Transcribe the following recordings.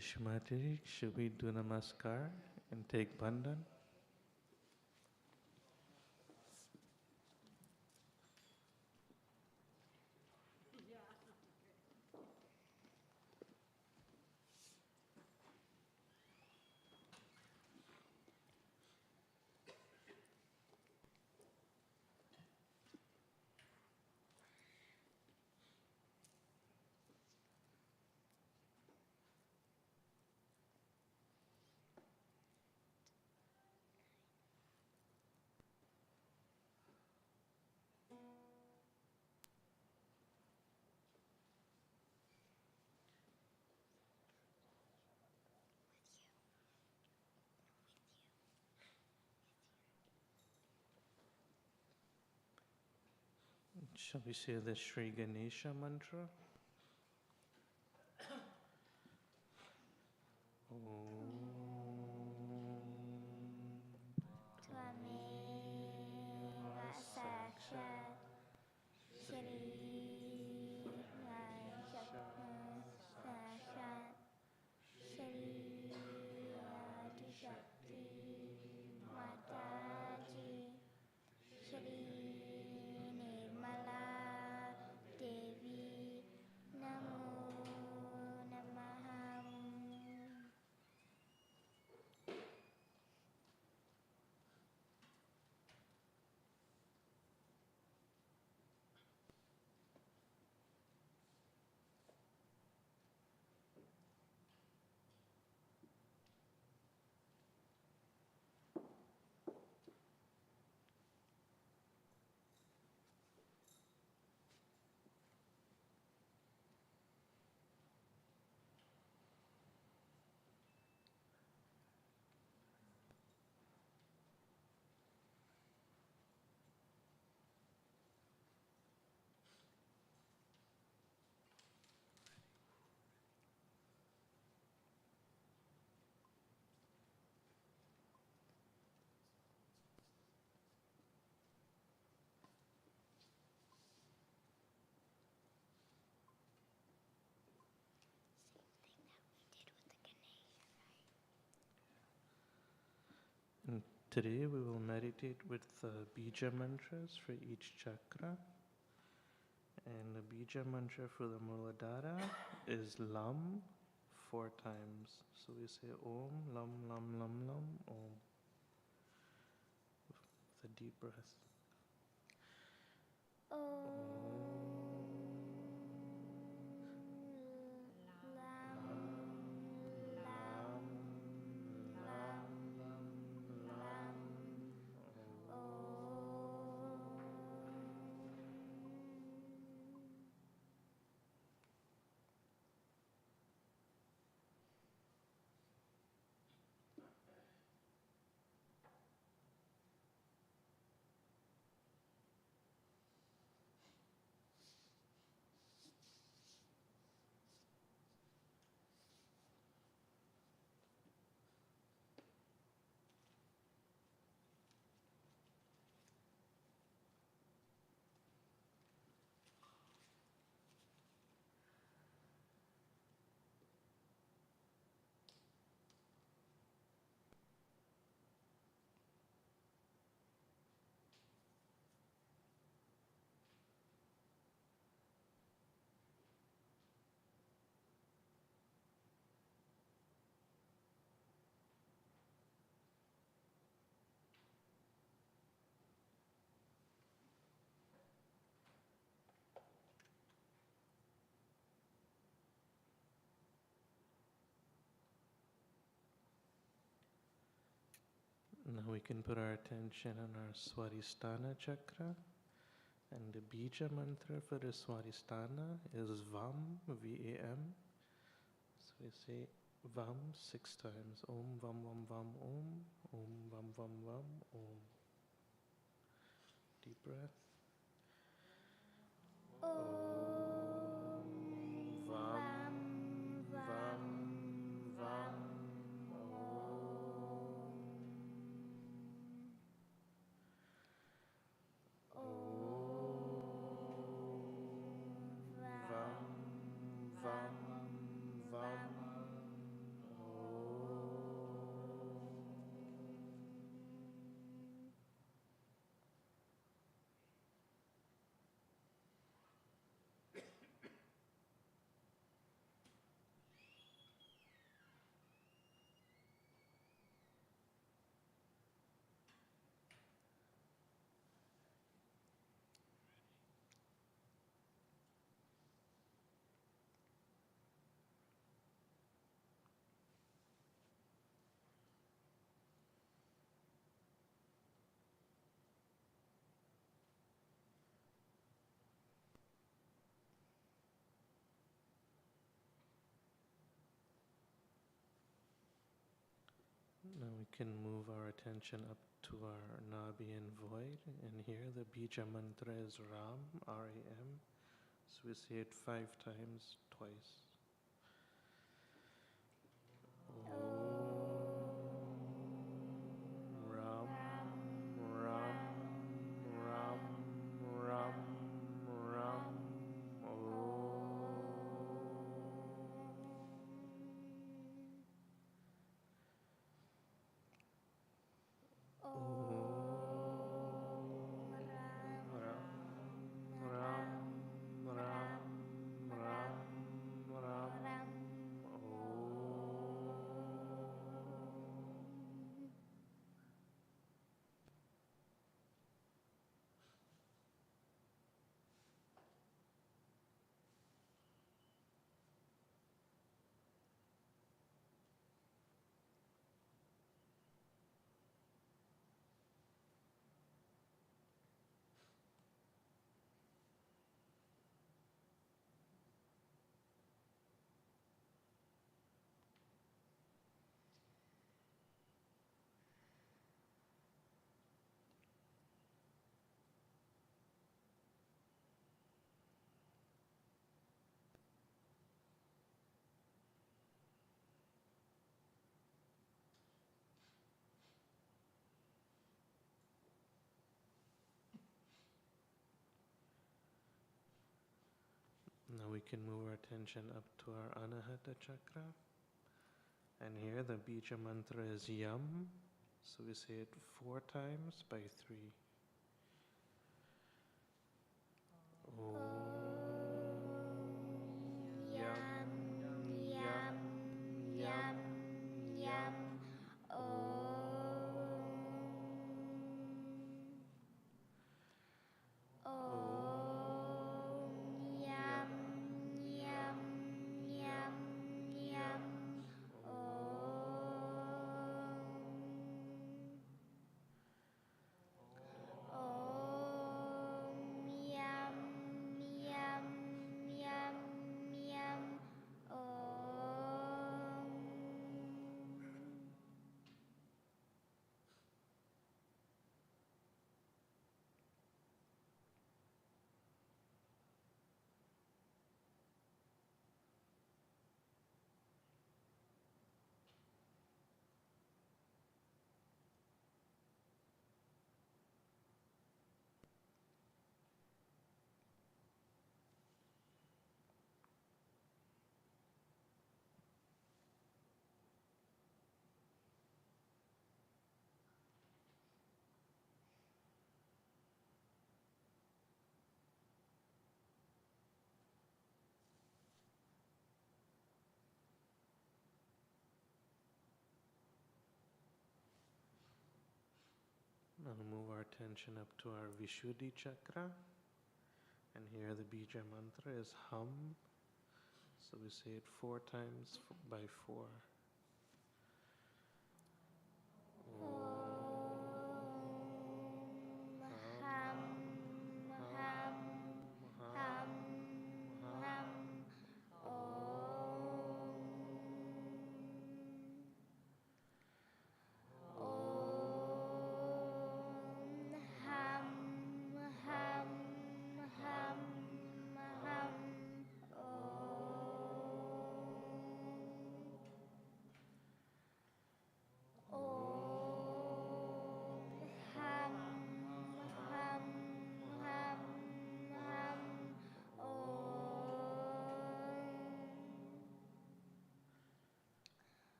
Shree Mataji, should we do namaskar and take bandhan? Shall we say the Sri Ganesha mantra? Tvameva sakshat Shri sakshat Shri Mataji Shri Nirmala Devi Namo Namaham. And today we will meditate with the bija mantras for each chakra. And the bija mantra for the Muladhara is Lam 4 times. So we say Om, Lam, Lam, Lam, Lam, Om. With a deep breath. Now we can put our attention on our Swarasthana Chakra. And the bija mantra for the Swarasthana is Vam, V-A-M. So we say Vam 6 times. Om, Vam, Vam, Vam, Om. Om, Vam, Vam, Vam, Om. Deep breath. Om, Vam, Vam, Vam, Om. Now we can move our attention up to our Nabi and void, and here the Bija mantra is Ram, R-A-M. So we say it 5 times, twice. Ram, Ram, Ram, Ram, Ram, Now we can move our attention up to our Anahata Chakra. And here the Bija mantra is Yam. So we say it 4 times by 3. Yam, Yam, Yam, Yam, Now move our attention up to our Vishuddhi Chakra. And here the Bija mantra is Hum. So we say it 4 times by 4.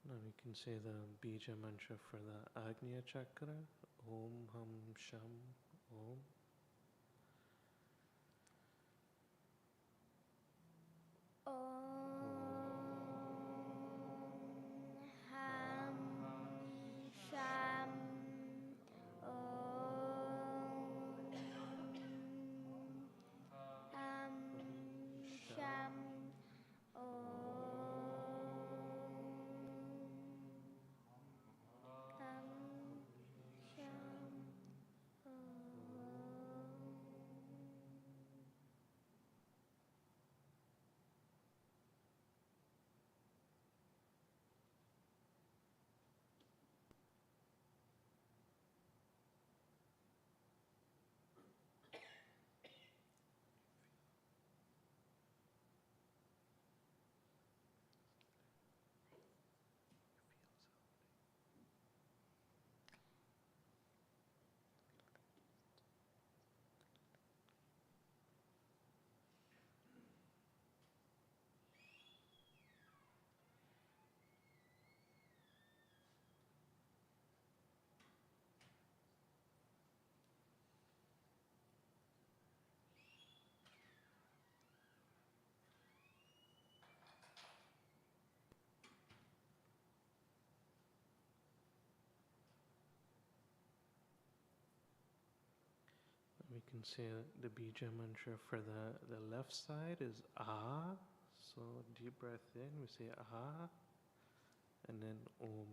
Now we can say the Bija mantra for the Agnya Chakra. Om Ham Sham Om. Ham Sham Ham Sham Ham Sham We can say the Bija mantra for the left side is Ah. So deep breath in, we say Ah, and then Om.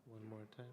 One more time.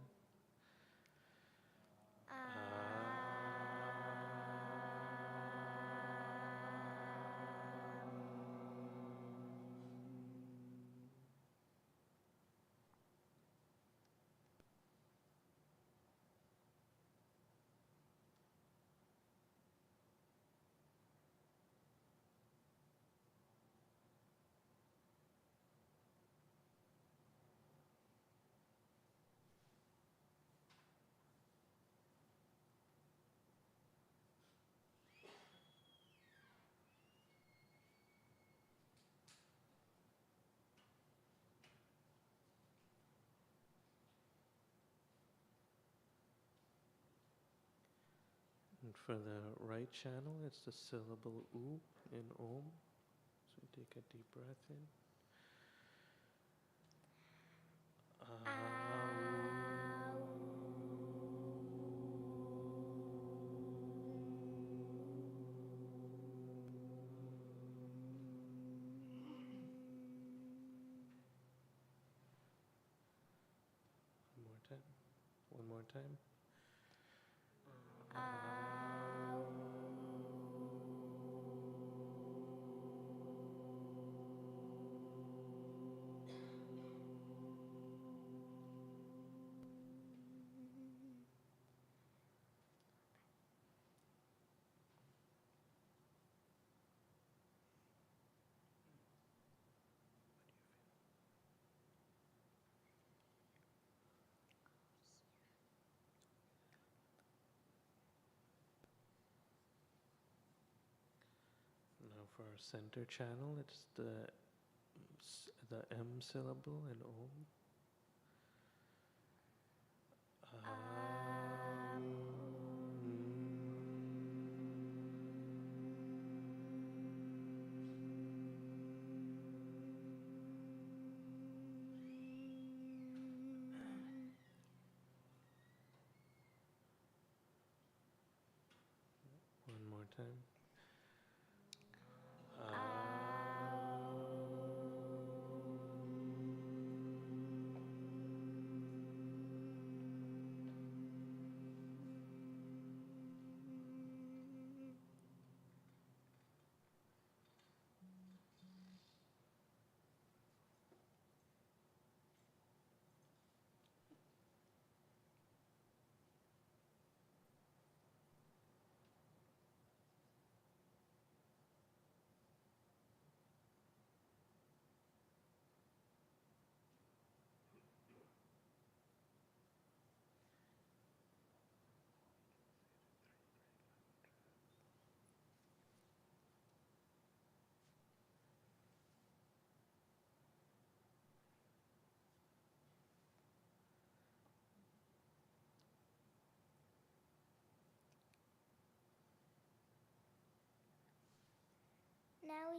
And for the right channel, it's the syllable U in Om. So take a deep breath in. One more time. Now for our center channel, it's the M syllable in Om. One more time.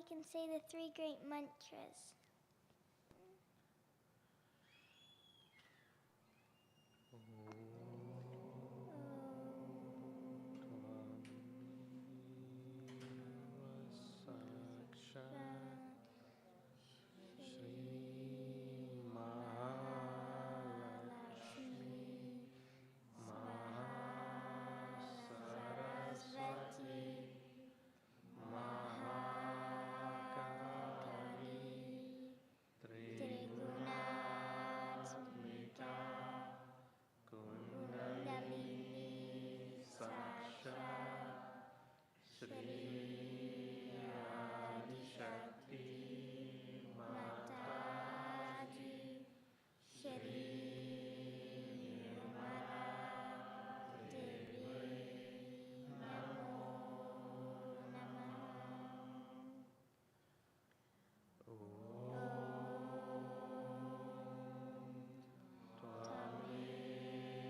we can say the three great mantras. Shree Mahalakshmi Saraswati Mahakali Trigunaatmika Kundalini Sakshat Shri Adishakti Mataji Shri Mataji Namo Tvameva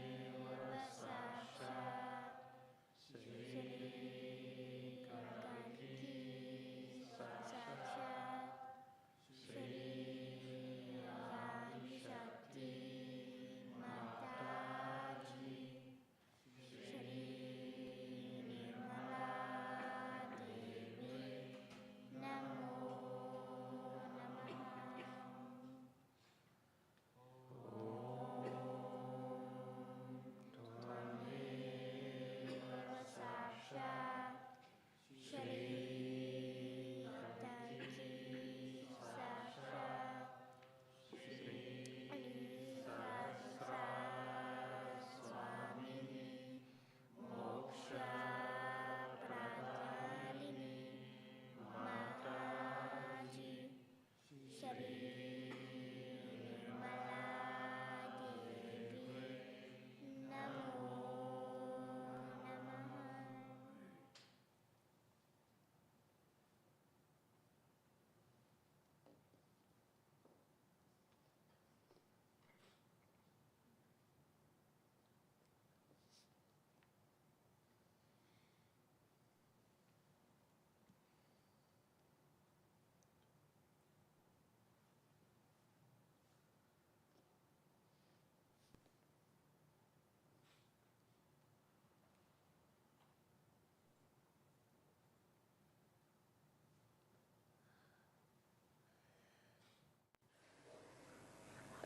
Sakshat Shri Kalki Sakshat Shri Adishakti Mataji Shri Nirmala Devi Namo Tvameva Sakshat Shri Mataji Sakshat Shri Sahasraswamini Moksha Pradalini Mataji Shri Nirmala Devi Namo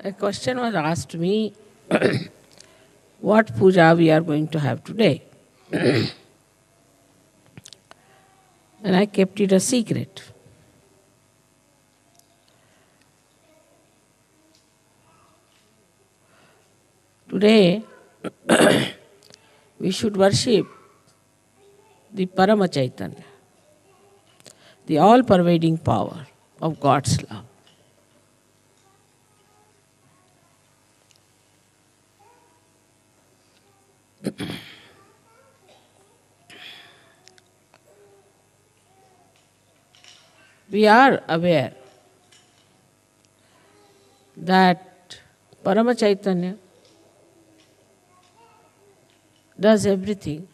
A question was asked to me, what puja we are going to have today. And I kept it a secret. Today, we should worship the Parama Chaitanya, the all-pervading power of God's love. We are aware that Parama Chaitanya does everything.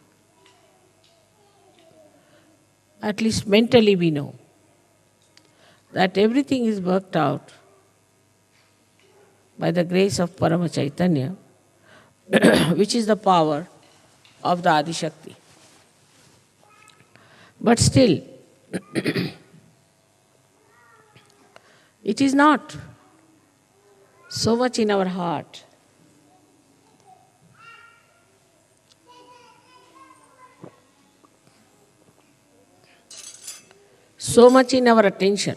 At least mentally we know that everything is worked out by the grace of Parama Chaitanya, which is the power of the Adi Shakti. But still, it is not so much in our heart. So much in our attention.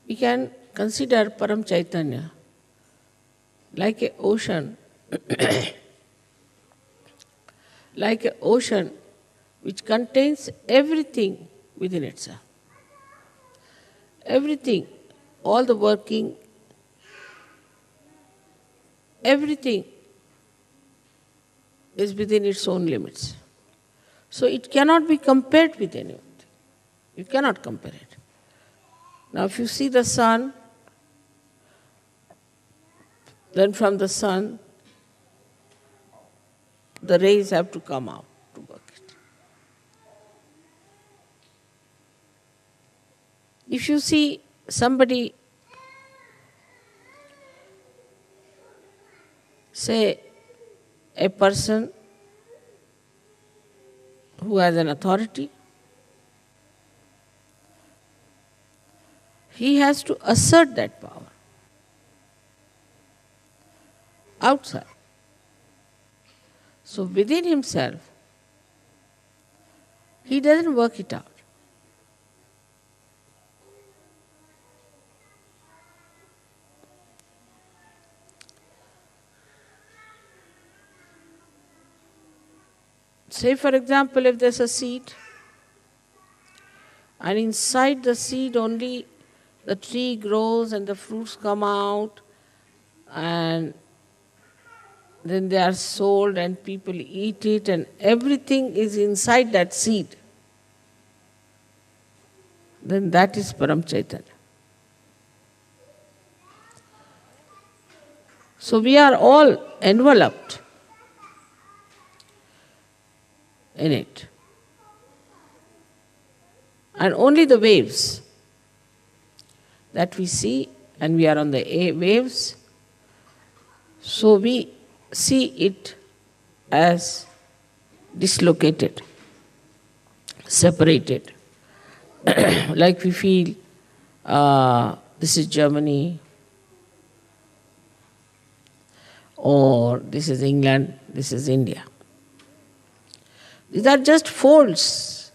We can consider Param Chaitanya like an ocean, like an ocean which contains everything within itself. Everything, all the working, everything is within its own limits. So it cannot be compared with anything. You cannot compare it. Now if you see the sun, then from the sun, the rays have to come out to if you see somebody, say a person who has an authority, he has to assert that power outside. So within himself, he doesn't work it out. Say, for example, if there's a seed, and inside the seed only the tree grows and the fruits come out, and then they are sold and people eat it, and everything is inside that seed, then that is Param Chaitanya. So we are all enveloped in it. And only the waves that we see, and we are on the waves, so we see it as dislocated, separated. Like we feel, this is Germany, or this is England, this is India. These are just folds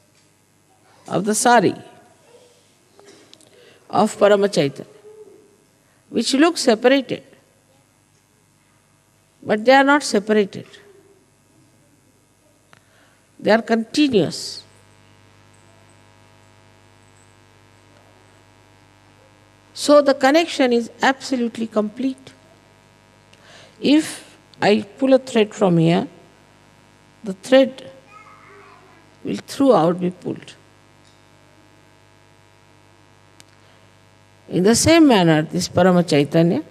of the sari of Parama Chaitanya, which look separated, but they are not separated. They are continuous. So the connection is absolutely complete. If I pull a thread from here, the thread will throughout be pulled. In the same manner, this Parama Chaitanya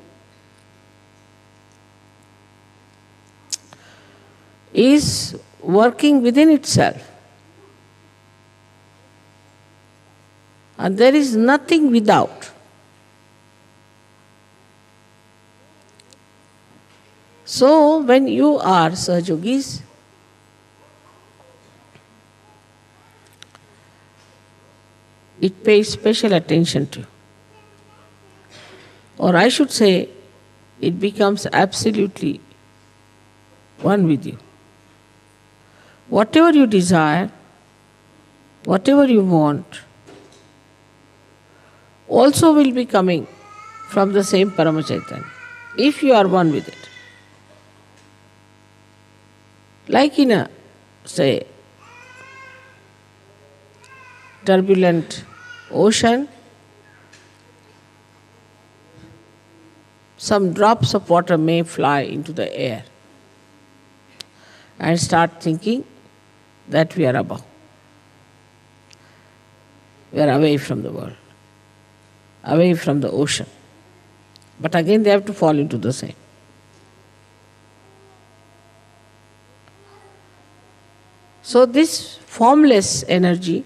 is working within itself. And there is nothing without. So, when you are Sahajogis, it pays special attention to you. Or I should say, it becomes absolutely one with you. Whatever you desire, whatever you want, also will be coming from the same Parama Chaitanya, if you are one with it. Like in a, say, turbulent ocean, some drops of water may fly into the air and start thinking that we are above. We are away from the world, away from the ocean. But again they have to fall into the same. So this formless energy,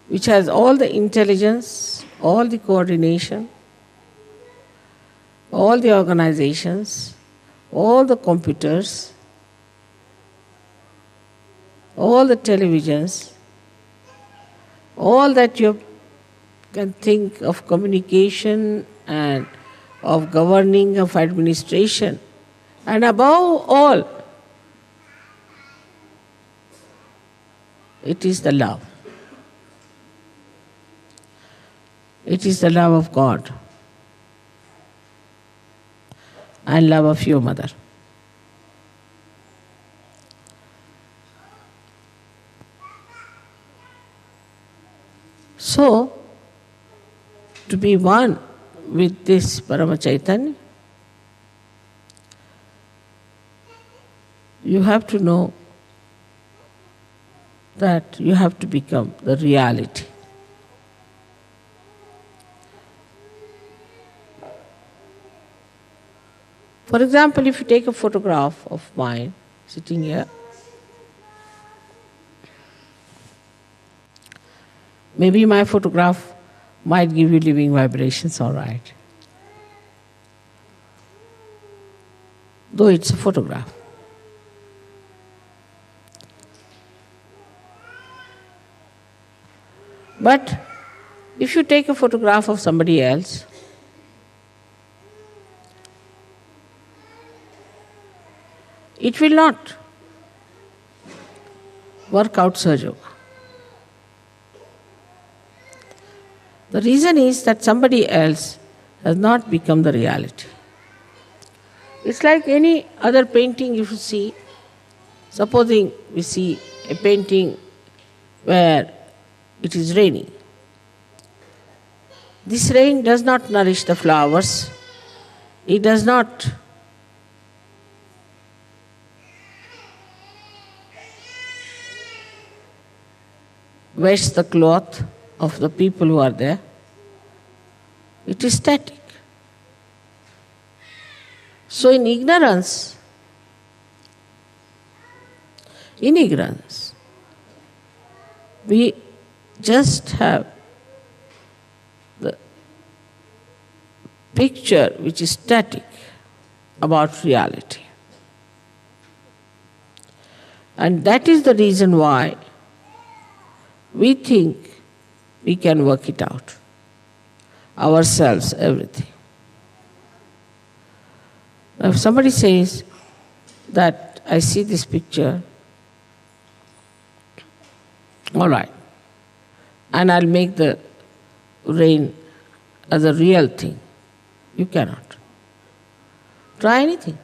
which has all the intelligence, all the coordination, all the organizations, all the computers, all the televisions, all that you can think of communication and of governing, of administration, and above all, it is the love. It is the love of God and love of your mother. So, to be one with this Parama Chaitanya, you have to know that you have to become the reality. For example, if you take a photograph of mine sitting here, Maybe my photograph might give you living vibrations, all right. Though it's a photograph. But if you take a photograph of somebody else, it will not work out Sahaja Yoga. The reason is that somebody else has not become the reality. It's like any other painting if you see. Supposing we see a painting where it is raining. This rain does not nourish the flowers. It does not wash the cloth of the people who are there. It is static. So in ignorance, we just have the picture which is static about reality. And that is the reason why we think we can work it out. Ourselves, everything. Now if somebody says that I see this picture, all right, and I'll make the rain as a real thing. You cannot. Try anything.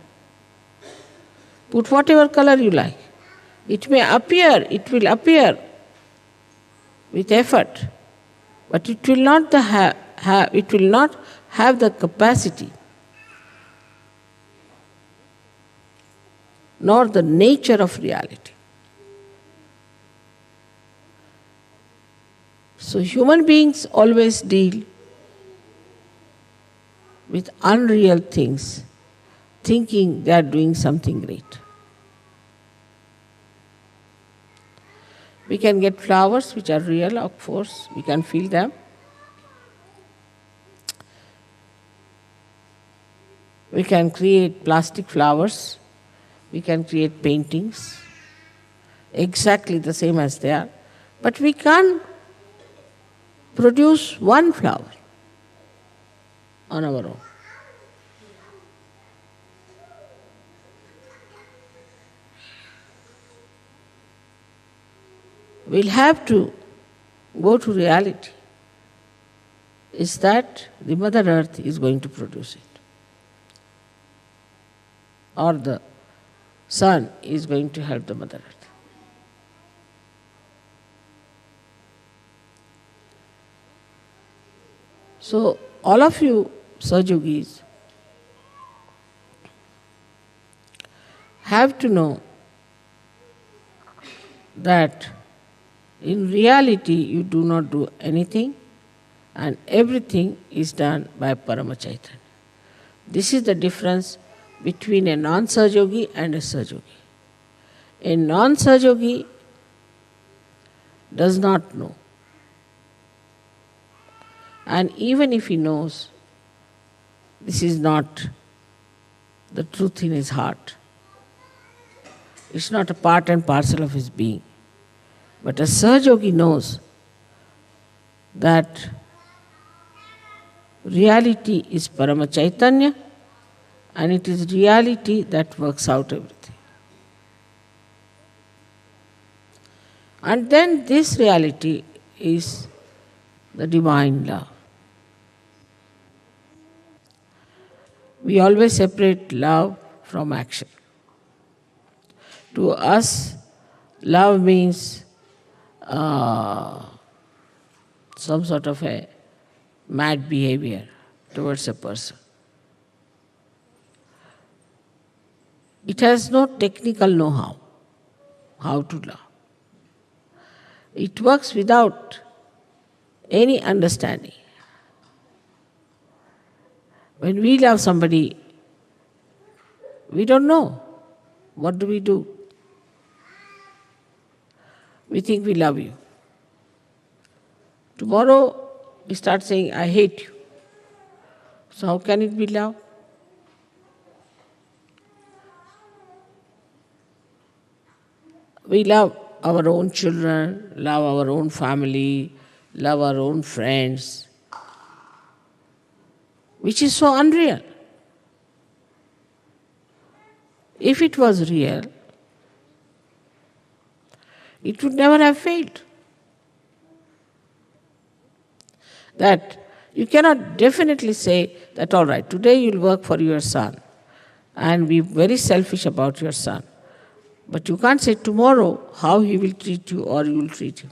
Put whatever color you like. It will appear with effort, but it will not have the capacity nor the nature of reality. So human beings always deal with unreal things, thinking they are doing something great. We can get flowers which are real, of course, we can feel them. We can create plastic flowers, we can create paintings, exactly the same as they are, but we can't produce one flower on our own. We'll have to go to reality. Is that the Mother Earth is going to produce it, or the sun is going to help the Mother Earth. So all of you Sahajogis have to know that in reality you do not do anything and everything is done by Parama Chaitanya. This is the difference between a non-Sahajogi and a Sahajogi. A non-Sahajogi does not know. And even if he knows, this is not the truth in his heart. It's not a part and parcel of his being. But a Sahajogi knows that reality is Parama Chaitanya and it is reality that works out everything. And then this reality is the divine love. We always separate love from action. To us, love means some sort of a mad behavior towards a person. It has no technical know-how, how to love. It works without any understanding. When we love somebody, we don't know. What do we do? We think we love you. Tomorrow we start saying, I hate you. So how can it be love? We love our own children, love our own family, love our own friends, which is so unreal. If it was real, it would never have failed. That you cannot definitely say that, all right, today you'll work for your son and be very selfish about your son. But you can't say tomorrow how he will treat you or you will treat him.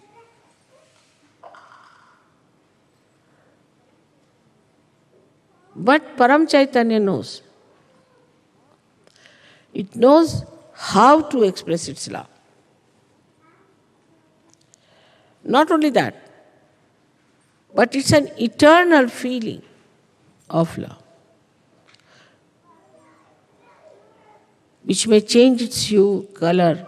But Param Chaitanya knows. It knows how to express its love. Not only that, but it's an eternal feeling of love, which may change its hue, color,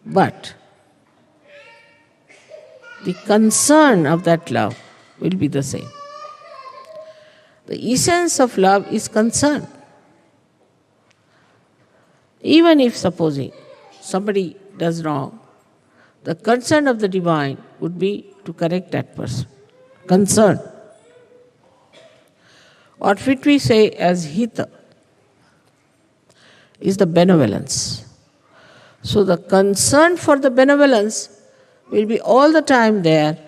but the concern of that love will be the same. The essence of love is concern. Even if, supposing, somebody does wrong, the concern of the divine would be to correct that person. Concern. Or what we say as hita is the benevolence. So the concern for the benevolence will be all the time there,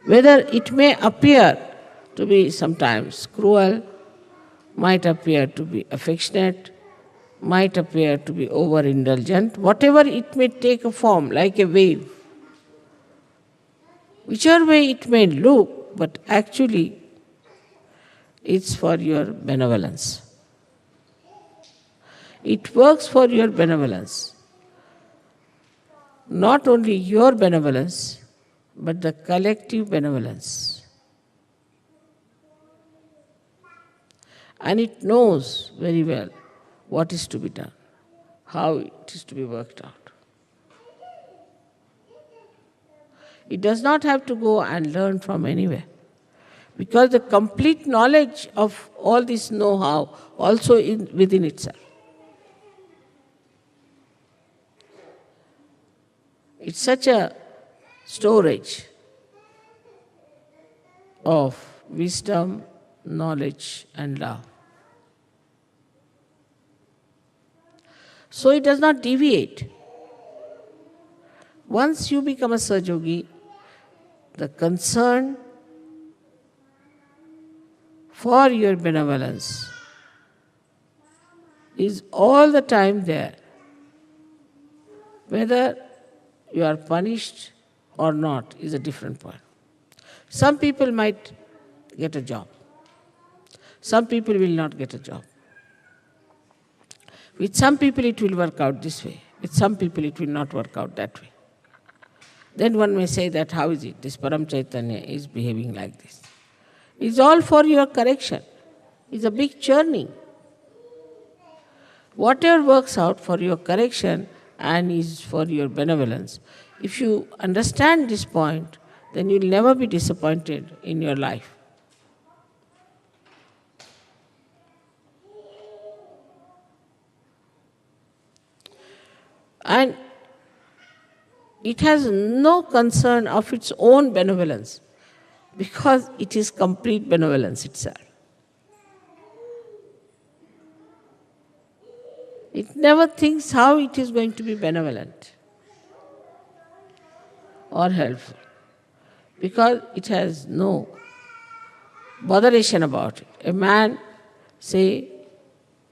whether it may appear to be sometimes cruel, might appear to be affectionate, might appear to be overindulgent, whatever it may take a form, like a wave. Whichever way it may look, but actually it's for your benevolence. It works for your benevolence. Not only your benevolence, but the collective benevolence. And it knows very well what is to be done, how it is to be worked out. It does not have to go and learn from anywhere, because the complete knowledge of all this know-how also within itself. It's such a storage of wisdom, knowledge and love. So it does not deviate. Once you become a Sahajogi, the concern for your benevolence is all the time there. Whether you are punished or not is a different point. Some people might get a job. Some people will not get a job. With some people it will work out this way. With some people it will not work out that way. Then one may say that how is it? This Param Chaitanya is behaving like this. It's all for your correction. It's a big churning. Whatever works out for your correction and is for your benevolence, if you understand this point, then you'll never be disappointed in your life. And it has no concern of its own benevolence, because it is complete benevolence itself. It never thinks how it is going to be benevolent or helpful, because it has no botheration about it. A man, say,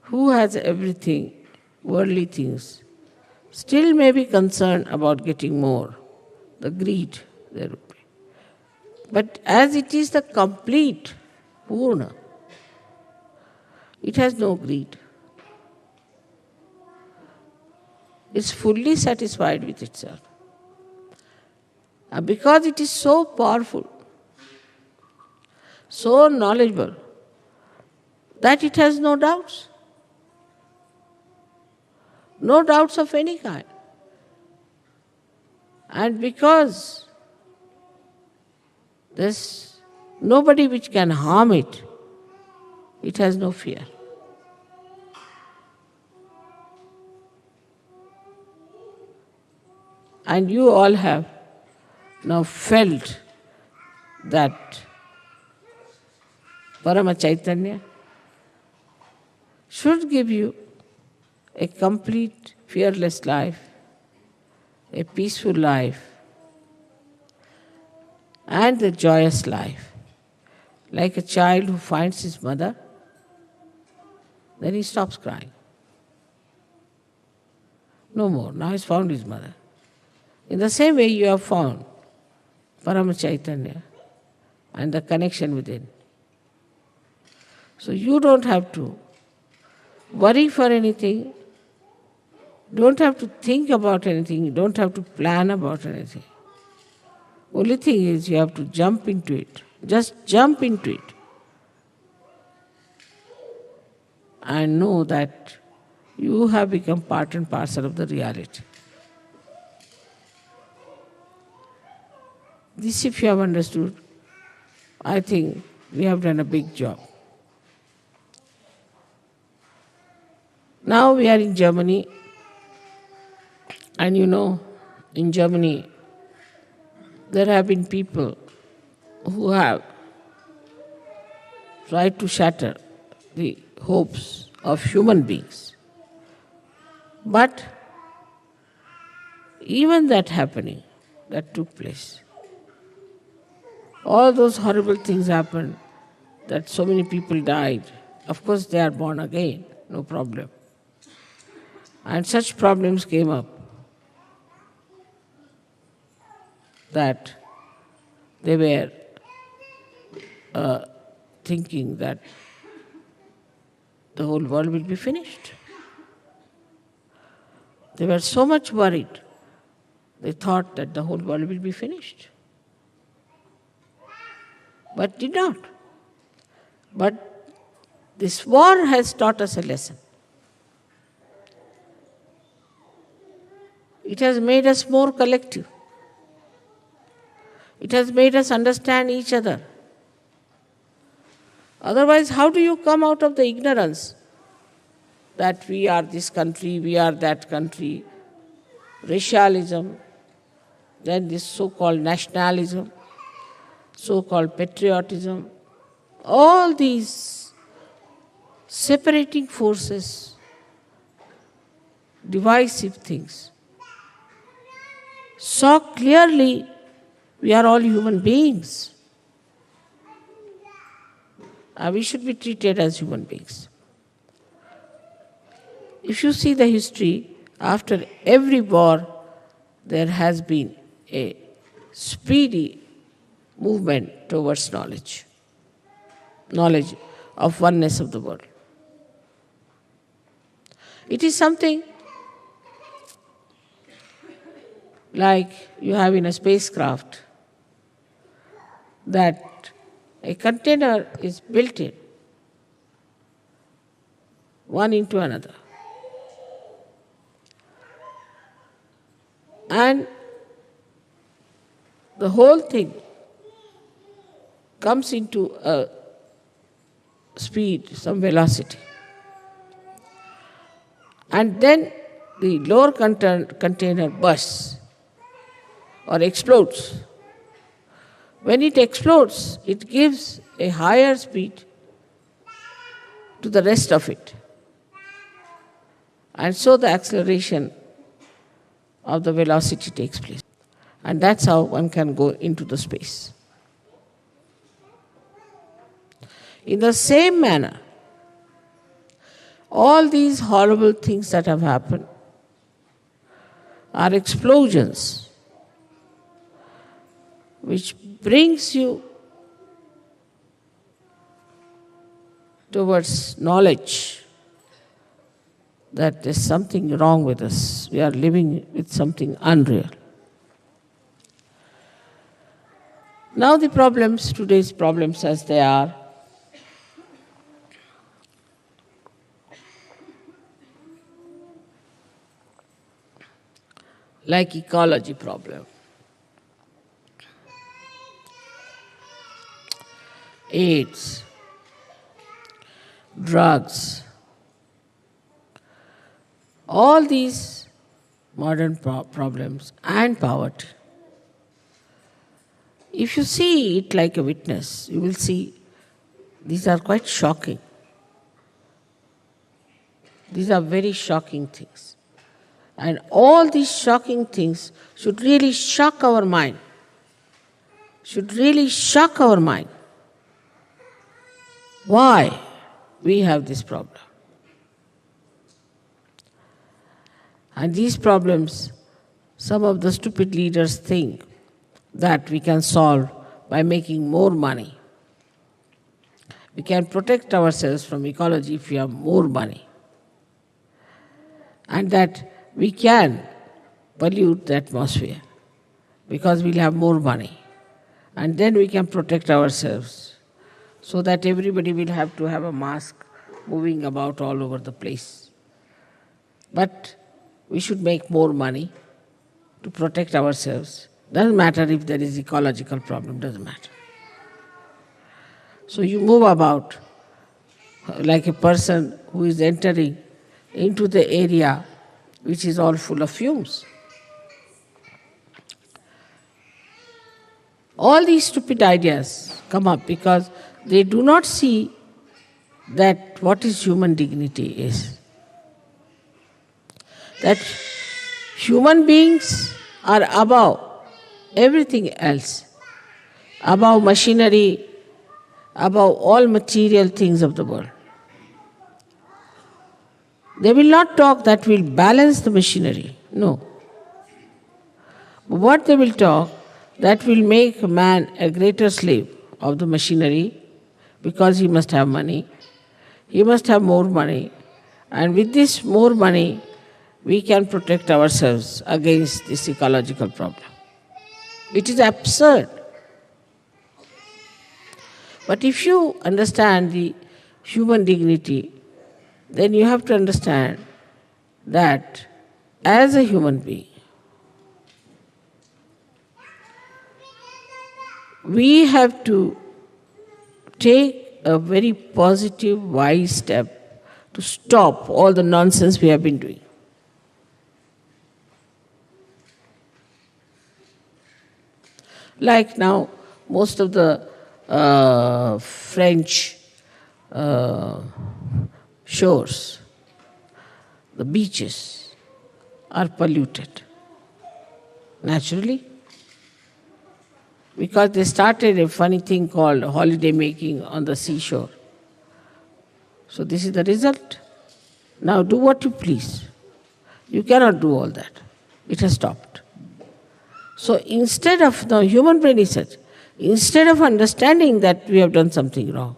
who has everything, worldly things, still may be concerned about getting more. The greed there would be. But as it is the complete Purna, it has no greed. It's fully satisfied with itself. And because it is so powerful, so knowledgeable, that it has no doubts. No doubts of any kind. And because there's nobody which can harm it, it has no fear. And you all have now felt that Parama Chaitanya should give you a complete, fearless life, a peaceful life, and a joyous life. Like a child who finds his mother, then he stops crying. No more. Now he's found his mother. In the same way you have found Parama Chaitanya and the connection within. So you don't have to worry for anything, don't have to think about anything, you don't have to plan about anything. Only thing is you have to jump into it. Just jump into it. And know that you have become part and parcel of the reality. This, if you have understood, I think we have done a big job. Now we are in Germany, and you know, in Germany, there have been people who have tried to shatter the hopes of human beings. But even that happening, that took place, all those horrible things happened, that so many people died. Of course, they are born again, no problem. And such problems came up that they were thinking that the whole world will be finished. They were so much worried, they thought that the whole world will be finished. But did not. But this war has taught us a lesson. It has made us more collective. It has made us understand each other. Otherwise, how do you come out of the ignorance that we are this country, we are that country, racialism, then this so-called nationalism, so-called patriotism, all these separating forces, divisive things. So clearly, we are all human beings. We should be treated as human beings. If you see the history, after every war, there has been a speedy movement towards knowledge of oneness of the world. It is something like you have in a spacecraft, that a container is built in, one into another. And the whole thing comes into a speed, some velocity. And then the lower container bursts or explodes. When it explodes, it gives a higher speed to the rest of it. And so the acceleration of the velocity takes place. And that's how one can go into the space. In the same manner, all these horrible things that have happened are explosions which brings you towards knowledge that there's something wrong with us. We are living with something unreal. Now the problems, today's problems as they are, like ecology problem. AIDS, drugs, all these modern problems and poverty. If you see it like a witness, you will see these are quite shocking. These are very shocking things. And all these shocking things should really shock our mind. Should really shock our mind. Why we have this problem? And these problems, some of the stupid leaders think that we can solve by making more money. We can protect ourselves from ecology if we have more money. And that we can pollute the atmosphere because we'll have more money. And then we can protect ourselves so that everybody will have to have a mask moving about all over the place. But we should make more money to protect ourselves. Doesn't matter if there is ecological problem, doesn't matter. So you move about like a person who is entering into the area which is all full of fumes. All these stupid ideas come up because they do not see that what is human dignity is. That human beings are above everything else, above machinery, above all material things of the world. They will not talk that will balance the machinery, no. But what they will talk, that will make man a greater slave of the machinery because he must have money, he must have more money, and with this more money, we can protect ourselves against this ecological problem. It is absurd. But if you understand the human dignity, then you have to understand that as a human being, we have to take a very positive, wise step to stop all the nonsense we have been doing. Like now, most of the French shores, the beaches, are polluted naturally because they started a funny thing called holiday making on the seashore. So this is the result. Now do what you please. You cannot do all that. It has stopped. So instead of, the human brain is such, instead of understanding that we have done something wrong,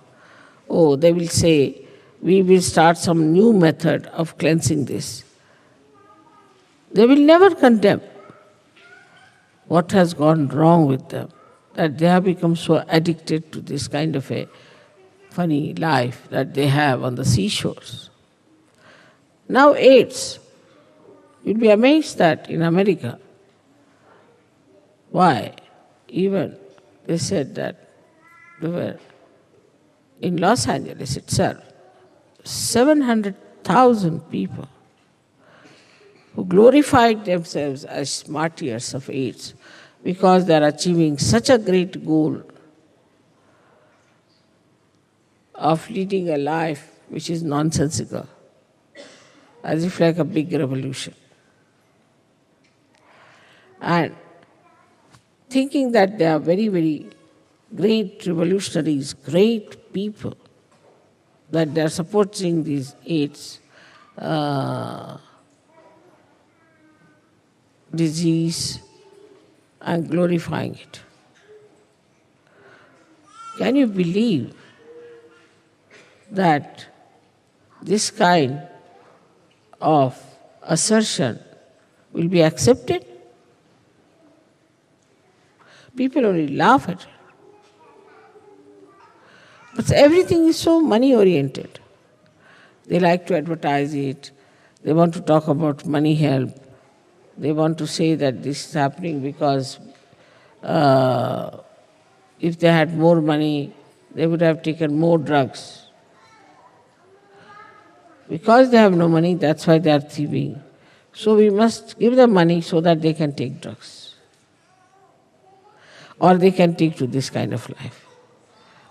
oh, they will say, we will start some new method of cleansing this. They will never condemn what has gone wrong with them, that they have become so addicted to this kind of a funny life that they have on the seashores. Now AIDS. You'll be amazed that in America, why? Even they said that there were, in Los Angeles itself, 700,000 people who glorified themselves as martyrs of AIDS because they are achieving such a great goal of leading a life which is nonsensical, as if like a big revolution. And thinking that they are very, very great revolutionaries, great people, that they are supporting these AIDS disease and glorifying it. Can you believe that this kind of assertion will be accepted? People only laugh at it. But everything is so money-oriented. They like to advertise it. They want to talk about money help. They want to say that this is happening because if they had more money, they would have taken more drugs. Because they have no money, that's why they are thieving. So we must give them money so that they can take drugs. Or they can take to this kind of life.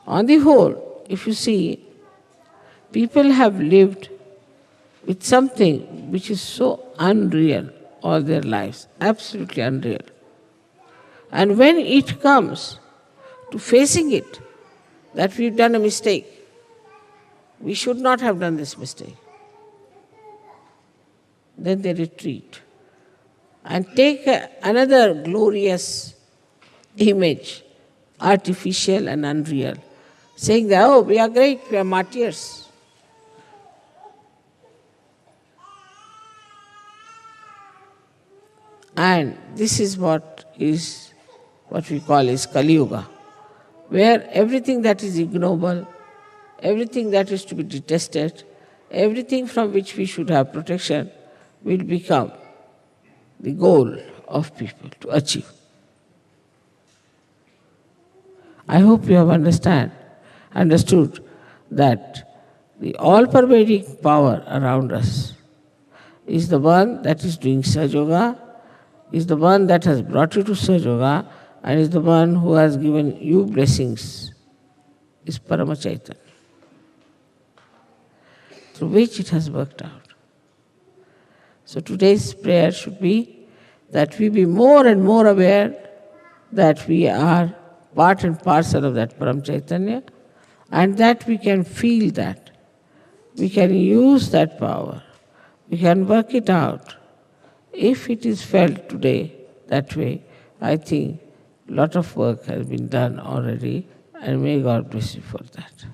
On the whole, if you see, people have lived with something which is so unreal all their lives, absolutely unreal. And when it comes to facing it, that we've done a mistake, we should not have done this mistake, then they retreat and take another glorious image, artificial and unreal, saying that, oh, we are great, we are martyrs. And this is what we call is Kali Yuga, where everything that is ignoble, everything that is to be detested, everything from which we should have protection will become the goal of people to achieve. I hope you have understood that the all-pervading power around us is the one that is doing Sahaja Yoga, is the one that has brought you to Sahaja Yoga, and is the one who has given you blessings, is Parama Chaitanya, through which it has worked out. So today's prayer should be that we be more and more aware that we are part and parcel of that Param Chaitanya, and that we can feel that. We can use that power. We can work it out. If it is felt today that way, I think a lot of work has been done already, and may God bless you for that.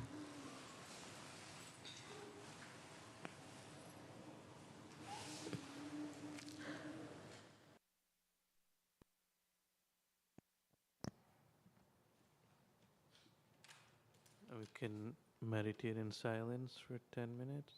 We can meditate in silence for 10 minutes.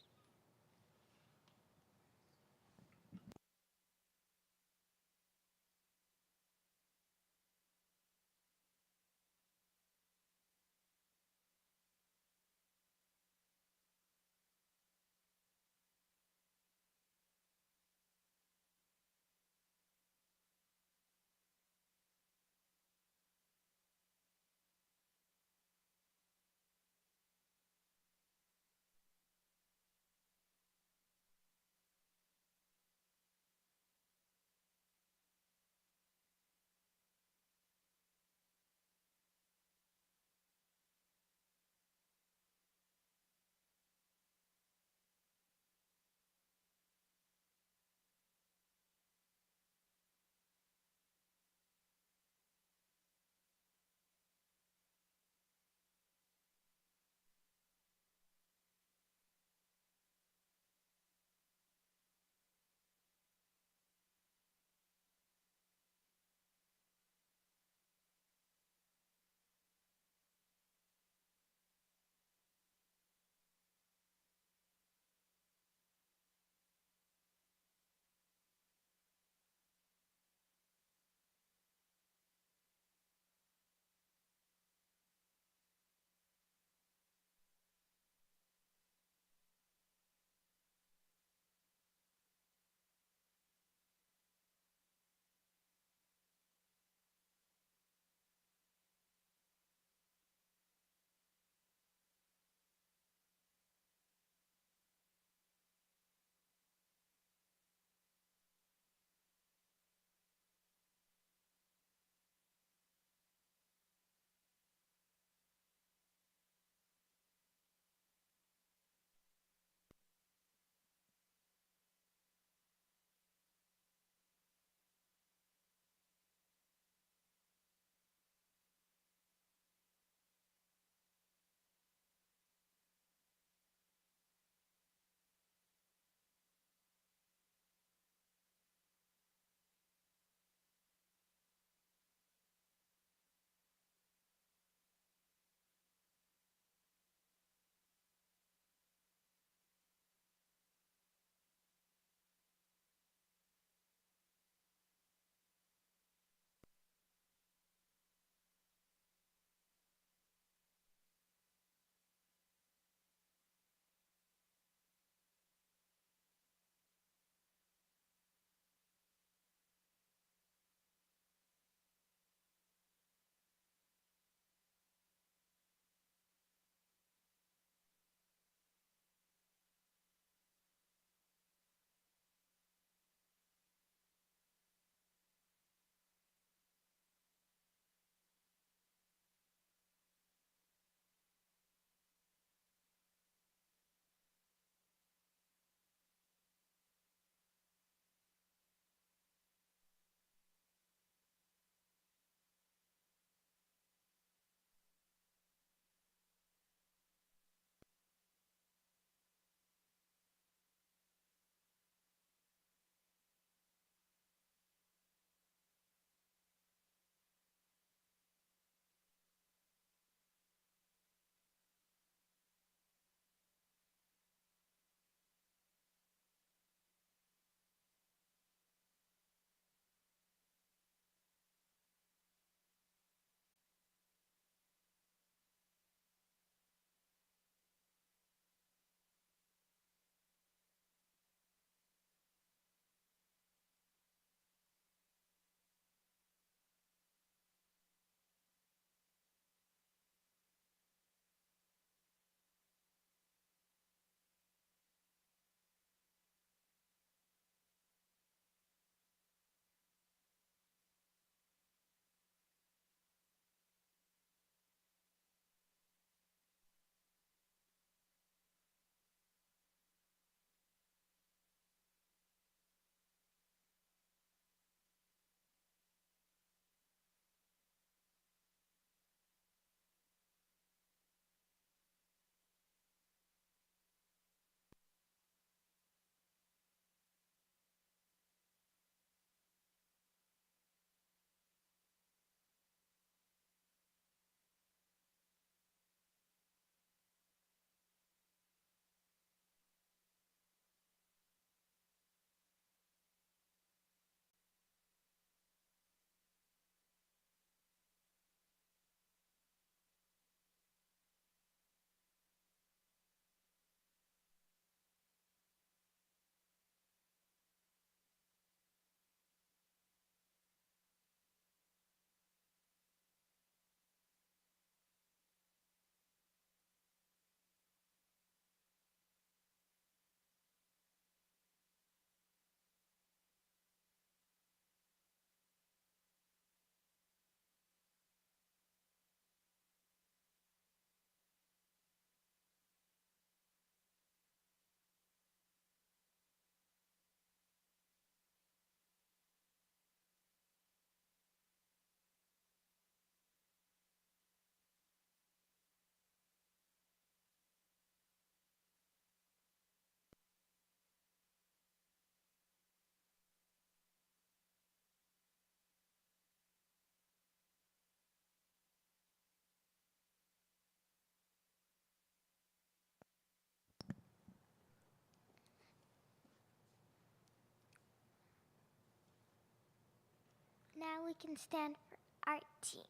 Now we can stand for Archie.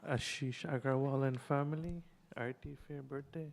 Ashish Agarwal and family, Arti for your birthday.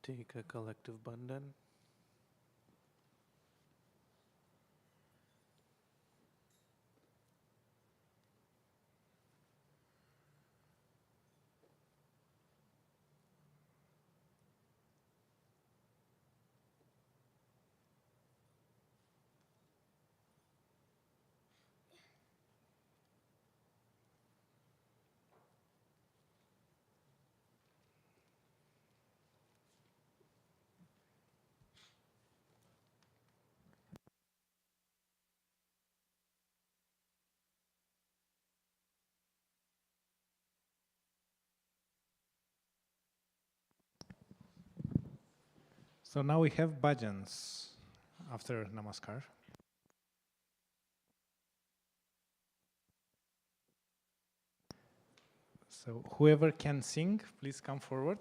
take a collective bandhan. So now we have bhajans after namaskar. So whoever can sing, please come forward.